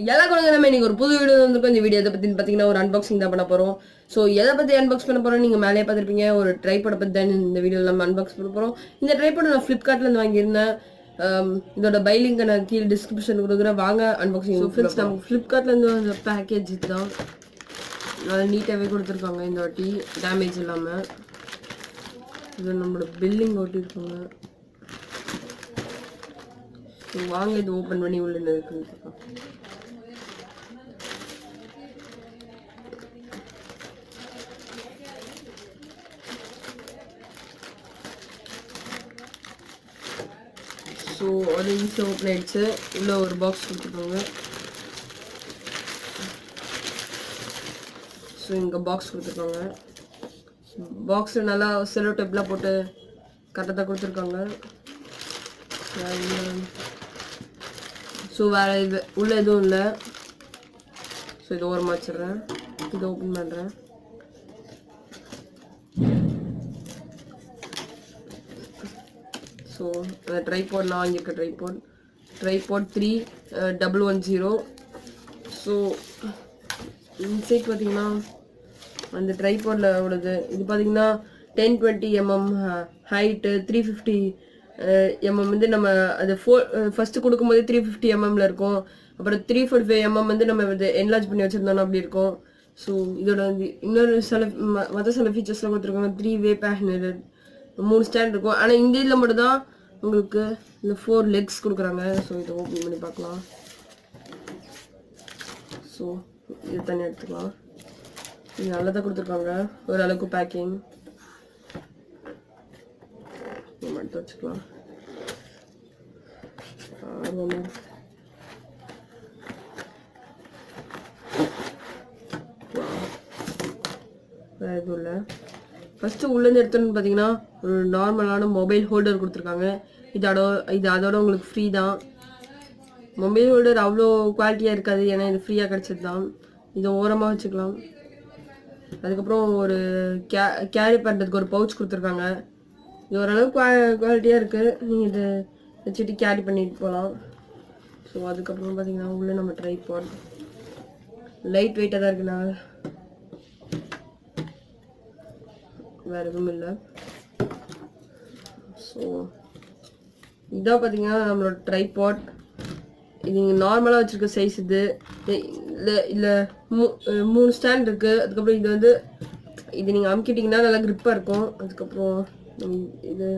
எல்லா கூட நம்ம இன்னைக்கு ஒரு புது வீடியோ வந்திருக்கோம். இந்த வீடியோ பத்தி பாத்தீங்கன்னா ஒரு அன்பாக்சிங் தான் பண்ண போறோம். ஸோ எதை பத்தி அன்பாக்ஸ் பண்ண போறோம் நீங்க மேலே பார்த்துருப்பீங்க. ஒரு ட்ரைபாட் பத்தி தான் இந்த வீடியோல நம்ம அன்பாக்ஸ் பண்ண போறோம். இந்த ட்ரைபாட் நான் ஃபிளிப்கார்ட்ல இருந்து வாங்கியிருந்தேன். இதோட பை லிங்க் நான் கீழே டிஸ்கிரிப்ஷன் கொடுக்குறேன். வாங்க அன்பாக்சிங். ஃப்ரெண்ட்ஸ் நம்ம ஃபிளிப்கார்ட்ல இருந்து அந்த பேக்கேஜ் தான் நல்லா நீட்டாகவே கொடுத்துருக்காங்க. இந்த வாட்டி டேமேஜ் இல்லாம இது நம்மளோட பில்லிங் ஓட்டிருக்காங்க. வாங்க இது ஓபன் பண்ணி உள்ள என்ன இருக்குன்னு. ஸோ அது ஈஸியாக ஓப்பன் ஆகிடுச்சு. உள்ள ஒரு பாக்ஸ் கொடுத்துருக்காங்க. ஸோ இங்கே பாக்ஸ் கொடுத்துருக்காங்க. பாக்ஸில் நல்லா செலோ டேப்லாம் போட்டு கரெக்டாக கொடுத்துருக்காங்க. ஸோ வேறு இது உள்ள எதுவும் இல்லை. ஸோ இதை ஓரமாக வச்சிடுறேன். இதை ஓப்பன் பண்ணுறேன். ஸோ அந்த ட்ரைபாட் நான் வாங்கியிருக்க ட்ரைபாட் 3110. ஸோ இன்சைட் பார்த்தீங்கன்னா அந்த ட்ரைபாடில் உள்ளது இது பார்த்தீங்கன்னா 1020 mm ஹைட்டு, 350 mm வந்து நம்ம அது ஃபஸ்ட்டு கொடுக்கும்போது 350 mm இருக்கும். அப்புறம் 345 mm வந்து நம்ம இது என்லார்ஜ் பண்ணி வச்சுருந்தோம்னா அப்படி இருக்கும். ஸோ இதோட வந்து இன்னொரு மற்ற சில ஃபீச்சர்ஸ்லாம் கொடுத்துருக்காங்க. 3-way பேனல், 3 ஸ்டாண்ட் இருக்கும். ஆனால் இந்த இதில் மட்டும் தான் உங்களுக்கு இந்த 4 லெக்ஸ் கொடுக்குறாங்க. ஸோ இதை ஓப்பன் பண்ணி பார்க்கலாம். ஸோ இது தனியாக எடுத்துக்கலாம். இது நல்லா தான் கொடுத்துருக்காங்க. ஓரளவுக்கு பேக்கிங் எடுத்து வச்சுக்கலாம். எதுவும் இல்லை. ஃபஸ்ட்டு உள்ளேருந்து எடுத்தோன்னு பார்த்தீங்கன்னா ஒரு நார்மலான மொபைல் ஹோல்டர் கொடுத்துருக்காங்க. இது அதோட உங்களுக்கு ஃப்ரீ தான். மொபைல் ஹோல்டர் அவ்வளோ குவாலிட்டியாக இருக்காது, ஏன்னா இது ஃப்ரீயாக கிடச்சது தான். இதை ஓரமாக வச்சுக்கலாம். அதுக்கப்புறம் ஒரு கேரி பண்ணுறதுக்கு ஒரு பவுச் கொடுத்துருக்காங்க. இது ஓரளவுக்கு குவாலிட்டியாக இருக்குது. நீங்கள் இதை வச்சுட்டு கேரி பண்ணிட்டு போகலாம். ஸோ அதுக்கப்புறம் பார்த்தீங்கன்னா உள்ளே நம்ம ட்ரைபாட் லைட் வெயிட்டாக தான் இருக்குண்ணா, வேறு எதுவும் இல்லை. ஸோ இதான் பார்த்தீங்கன்னா நம்மளோட ட்ரைபாட். இது நீங்கள் நார்மலாக வச்சுருக்க சைஸ். இது இல்லை 3 ஸ்டாண்ட் இருக்குது. அதுக்கப்புறம் இது வந்து இது நீங்கள் அமுக்கிட்டிங்கன்னா நல்லா க்ரிப்பாக இருக்கும். அதுக்கப்புறம் இது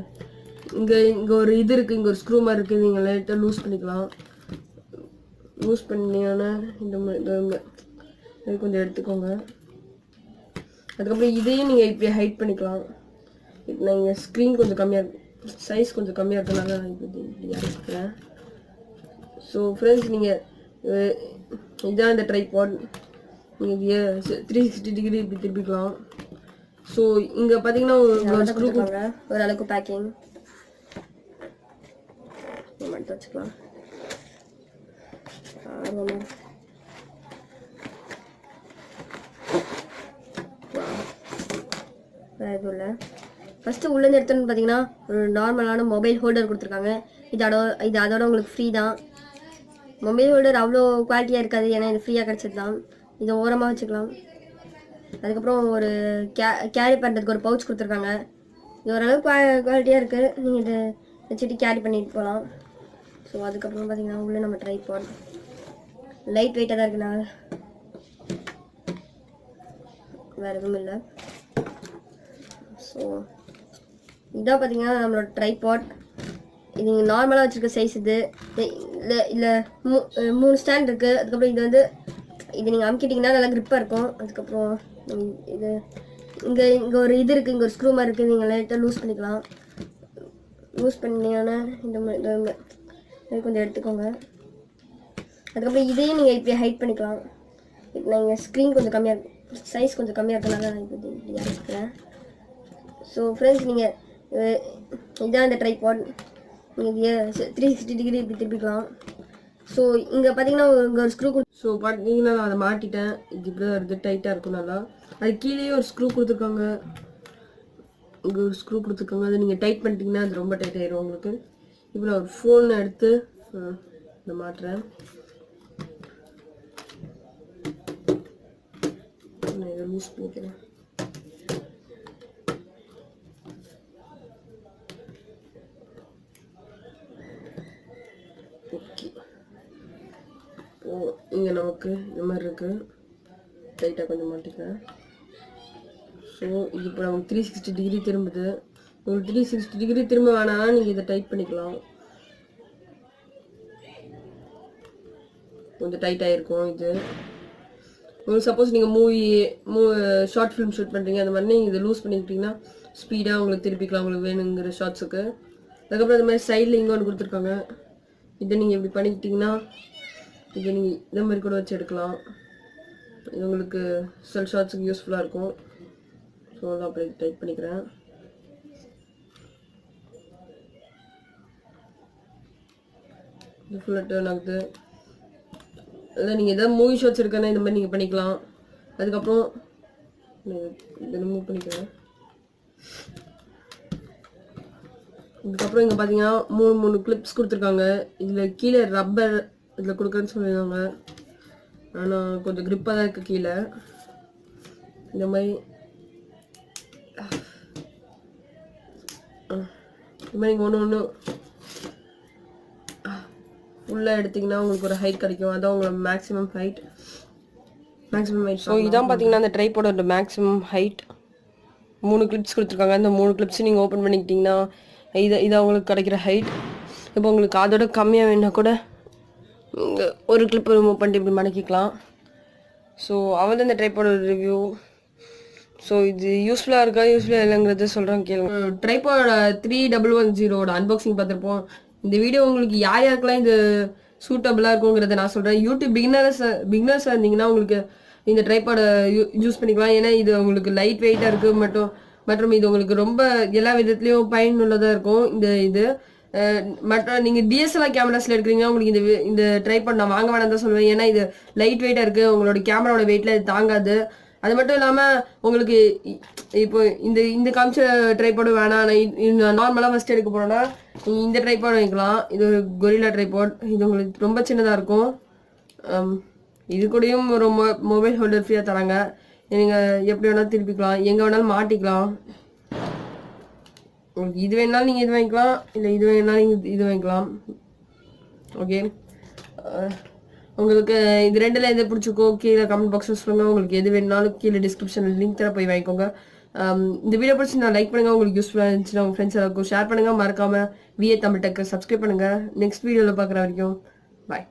இங்கே ஒரு இது இருக்குது, இங்கே ஒரு ஸ்க்ரூ மாதிரி இருக்குது. நீங்கள் லைட்டாக லூஸ் பண்ணிக்கலாம். லூஸ் பண்ணிங்கன்னா இது கொஞ்சம் எடுத்துக்கோங்க. அதுக்கப்புறம் இதையும் நீங்கள் இப்படி ஹைட் பண்ணிக்கலாம். இப்போ நான் இங்கே ஸ்க்ரீன் கொஞ்சம் கம்மியாக இருக்கு, சைஸ் கொஞ்சம் கம்மியாக இருக்கனால நான் இப்படி அரைக்கிறேன். ஸோ ஃப்ரெண்ட்ஸ் நீங்கள் இதுதான் இந்த ட்ரைபாட். நீங்கள் 360 டிகிரி இப்படி திருப்பிக்கலாம். ஸோ இங்கே பார்த்தீங்கன்னா ஒரு ஸ்க்ரூ கொடுங்க. ஓரளவுக்கு பேக்கிங் எடுத்து வச்சுக்கலாம். எதுவும் இல்லை. ஃபஸ்ட்டு உள்ளேருந்து எடுத்தோன்னு பார்த்தீங்கன்னா ஒரு நார்மலான மொபைல் ஹோல்டர் கொடுத்துருக்காங்க. இது அதோட உங்களுக்கு ஃப்ரீ தான். மொபைல் ஹோல்டர் அவ்வளோ குவாலிட்டியாக இருக்காது, ஏன்னா இது ஃப்ரீயாக கிடச்சது தான். இதை ஓரமாக வச்சுக்கலாம். அதுக்கப்புறம் ஒரு கேரி பண்ணுறதுக்கு ஒரு பவுச் கொடுத்துருக்காங்க. இது ஓரளவுக்கு குவாலிட்டியாக இருக்குது. நீங்கள் இதை வச்சுட்டு கேரி பண்ணிட்டு போகலாம். ஸோ அதுக்கப்புறம் பார்த்தீங்கன்னா உள்ளே நம்ம ட்ரைபாட் லைட் வெயிட்டாக தான் இருக்குண்ணா, வேறு எதுவும் இல்லை. ஸோ இதான் பார்த்தீங்கன்னா நம்மளோட ட்ரைபாட். இது நீங்கள் நார்மலாக வச்சுருக்க சைஸ். இது இல்லை 3 ஸ்டாண்ட் இருக்குது. அதுக்கப்புறம் இது வந்து இது நீங்கள் அமுக்கிட்டிங்கன்னா நல்லா க்ரிப்பாக இருக்கும். அதுக்கப்புறம் இது இங்கே ஒரு இது இருக்குது, இங்கே ஒரு ஸ்க்ரூ மாதிரி இருக்குது. நீங்கள் லைட்டாக லூஸ் பண்ணிக்கலாம். லூஸ் பண்ணிங்கன்னா இது கொஞ்சம் எடுத்துக்கோங்க. அதுக்கப்புறம் இதையும் நீங்கள் இப்படி ஹைட் பண்ணிக்கலாம். இப்போ நான் இங்கே ஸ்க்ரீன் கொஞ்சம் கம்மியாக சைஸ் கொஞ்சம் கம்மியாக இருக்கனால நான் இப்படி அரைக்கிறேன். ஸோ ஃப்ரெண்ட்ஸ் நீங்கள் இதுதான் இந்த ட்ரைபாட். நீங்கள் 360 டிகிரி இப்படி திருப்பிக்கலாம். ஸோ இங்கே பார்த்தீங்கன்னா இங்கே ஒரு ஸ்க்ரூ ஸோ பார்த்தீங்கன்னா நான் அதை மாட்டிட்டேன். இது இப்படி தான் இருக்குது, டைட்டாக இருக்கும் நல்லா. அது கீழேயே ஒரு ஸ்க்ரூ கொடுத்துருக்காங்க. இங்கே ஒரு ஸ்க்ரூ கொடுத்துருக்காங்க. அதை நீங்கள் டைட் பண்ணிட்டீங்கன்னா அது ரொம்ப டைட் ஆகிடும் உங்களுக்கு. இப்போ நான் ஒரு ஃபோனை எடுத்து இந்த மாட்டுறேன். நான் இதை லூஸ் பண்ணிக்கிறேன். ஓகே, இங்கே நமக்கு இந்த மாதிரி இருக்குது. டைட்டாக கொஞ்சம் மாட்டிக்கிறேன். ஸோ இது இப்போ நமக்கு 360 டிகிரி திரும்புது. உங்களுக்கு 360 டிகிரி திரும்ப வேணாம், நீங்கள் இதை டைட் பண்ணிக்கலாம். கொஞ்சம் டைட்டாக இருக்கும் இது. உங்களுக்கு சப்போஸ் நீங்கள் ஷார்ட் ஃபிலிம் ஷூட் பண்ணுறீங்க, அந்த மாதிரி நீங்கள் இதை லூஸ் பண்ணிக்கிட்டிங்கன்னா ஸ்பீடாக உங்களுக்கு திருப்பிக்கலாம் உங்களுக்கு வேணுங்கிற ஷார்ட்ஸுக்கு. அதுக்கப்புறம் இந்த மாதிரி சைடில் இங்கே ஒன்று கொடுத்துருக்காங்க. இதை நீங்கள் இப்படி பண்ணிக்கிட்டிங்கன்னா இதை நீங்கள் இதே மாதிரி கூட வச்சு எடுக்கலாம். இது உங்களுக்கு செல் ஷார்ட்ஸுக்கு யூஸ்ஃபுல்லாக இருக்கும். ஸோ அதான் அப்படி டைட் பண்ணிக்கிறேன். இது ஃபுல்லாக டர்ன் ஆகுது. அதான் நீங்கள் எதாவது மூவி ஷாட்ஸ் இருக்கன்னா இந்த மாதிரி நீங்கள் பண்ணிக்கலாம். அதுக்கப்புறம் இதை ரிமூவ் பண்ணிக்கிறேன். இதுக்கப்புறம் இங்கே பார்த்தீங்கன்னா 3 கிளிப்ஸ் கொடுத்துருக்காங்க. இதில் கீழே ரப்பர் இதில் கொடுக்குறேன்னு சொல்லியிருக்காங்க. ஆனால் கொஞ்சம் கிரிப்பாக தான் இருக்குது கீழே. இந்த மாதிரி நீங்கள் ஒன்று ஃபுல்லாக எடுத்திங்கன்னா உங்களுக்கு ஒரு ஹைட் கிடைக்கும். அதான் உங்களோட மேக்ஸிமம் ஹைட். ஸோ இதான் பார்த்தீங்கன்னா அந்த ட்ரைபாடோட மேக்ஸிமம் ஹைட். 3 கிளிப்ஸ் கொடுத்துருக்காங்க. அந்த 3 கிளிப்ஸும் நீங்கள் ஓப்பன் பண்ணிக்கிட்டிங்கன்னா இதை உங்களுக்கு கிடைக்கிற ஹைட். இப்போ உங்களுக்கு அதோட கம்மியாக வேணா கூட நீங்கள் ஒரு கிளிப் ரிமூவ் பண்ணிட்டு இப்படி மடக்கிக்கலாம். ஸோ அவள் இந்த ட்ரைபாடோட ரிவ்யூ. ஸோ இது யூஸ்ஃபுல்லாக இருக்கா யூஸ்ஃபுல்லாக இல்லைங்கிறது சொல்கிறேன் கேளுங்க. ட்ரைபாடோட 3110 அன்பாக்சிங் பார்த்துருப்போம். இந்த வீடியோ உங்களுக்கு யார் யாருக்கெல்லாம் இது சூட்டபிளாக இருக்குங்கிறத நான் சொல்கிறேன். யூடியூப் பிகினர்ஸாக இருந்தீங்கன்னா உங்களுக்கு இந்த ட்ரைபாடை யூஸ் பண்ணிக்கலாம். ஏன்னா இது உங்களுக்கு லைட் வெயிட்டாக இருக்குது மற்றும் இது உங்களுக்கு ரொம்ப எல்லா விதத்துலேயும் பயனுள்ளதாக இருக்கும். இது மற்ற நீங்கள் டிஎஸ்எல்ஆர் கேமராஸில் எடுக்கிறீங்கன்னா உங்களுக்கு இந்த ட்ரைபாட் நான் வாங்க வேணாம் தான் சொல்லுவேன். ஏன்னா இது லைட் வெயிட்டாக இருக்குது. உங்களோட கேமராவோட வெயிட்டில் இது தாங்காது. அது மட்டும் இல்லாமல் உங்களுக்கு இப்போ இந்த காமிச்ச ட்ரைபாடும் வேணாம், நான் நார்மலாக ஃபஸ்ட் எடுக்க போகிறேன்னா இந்த ட்ரைபாட் வைக்கலாம். இது ஒரு கொரில்லா ட்ரைபாட். இது உங்களுக்கு ரொம்ப சின்னதாக இருக்கும். இது கூடயும் ஒரு மொபைல் ஹோல்டர் ஃப்ரீயாக தராங்க. நீங்கள் எப்படி வேணாலும் திருப்பிக்கலாம், எங்கே வேணாலும் மாட்டிக்கலாம். உங்களுக்கு இது வேணாலும் நீங்கள் இது வாங்கிக்கலாம், இல்லை இது வேணாலும் நீங்கள் இது வாங்கிக்கலாம். ஓகே, உங்களுக்கு இது ரெண்டில் எது பிடிச்சிக்கோ கீழே கமெண்ட் பாக்ஸில் சொல்லுங்கள். உங்களுக்கு எது வேணாலும் கீழே டிஸ்கிரிப்ஷனில் லிங்க் தர போய் வாங்கிக்கோங்க. இந்த வீடியோ பிடிச்சி நான் லைக் பண்ணுங்கள். உங்களுக்கு யூஸ்ஃபுல்லாக இருந்துச்சுன்னா உங்கள் ஃப்ரெண்ட்ஸ் எல்லாருக்கும் ஷேர் பண்ணுங்கள். மறக்காமல் விஏ தமிழ் டெக்கை சப்ஸ்கிரைப் பண்ணுங்கள். நெக்ஸ்ட் வீடியோவில் பார்க்குற வரைக்கும் பாய்.